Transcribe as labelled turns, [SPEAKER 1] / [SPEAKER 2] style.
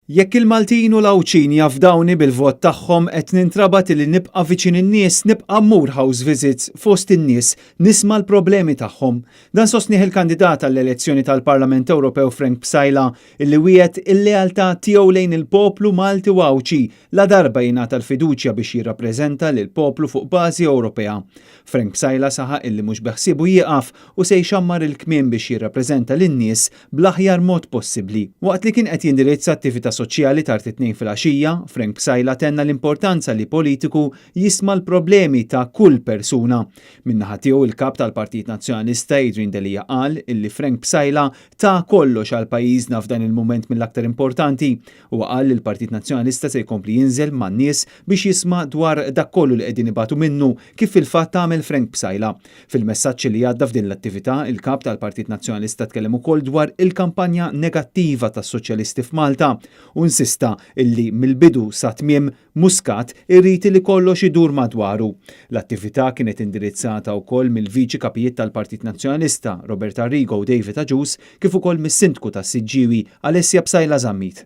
[SPEAKER 1] Jekk il-Maltin u l-Awċini jafdawni bil-vot tagħhom qed nintrabat li nibqa' viċin in-nies, nibqa' mmur house visits fost in-nies, nisma' l-problemi tagħhom. Dan sostnieh il-kandidat għall-elezzjoni tal-Parlament Ewropew Frank Psajla illi wiegħed il-lealtà tiegħu lejn il-poplu Malti u Awċi la darba jingħata l-fiduċja biex jirrappreżenta lil poplu fuq bażi Ewropea. Frank Psajla saħaq illi mhux beħsibu jieqaf u se jxammar il-kmien biex jirrappreżenta lin-nies bl-aħjar mod possibbli. Waqt li kien qed jindirizza attività soċjali tard it-tnejn fil-għaxija, Frank Psajla tenna l-importanza li politiku jisma' l-problemi ta' kull persuna. Min-naħa tiegħu il-kap tal-Partit Nazzjonalista Adrian Delija qal illi Frank Psajla ta' kollox għal pajjiżna f'dan il-mument mill-aktar importanti u qal li l-Partit Nazzjonalista se jkompli jinżel man-nies biex jisma' dwar dak kollu li qegħdin ibatu minnu kif fil-fatt tagħmel Frank Psajla. Fil-messaġġ li għadda f'din l-attività, il-kap tal-Partit Nazzjonalista tkellem ukoll dwar il-kampanja negattiva tas-soċjalisti f'Malta u insista illi mill-bidu sa tmiem Muscat irrid li kollox idur madwaru. L-attività kienet indirizzata wkoll mill-viċi kapijiet tal-Partit Nazzjonalista Robert Arrigo u David Agius kif ukoll mis-sindku tas-Siġġiewi Alessia Psajla Żammit.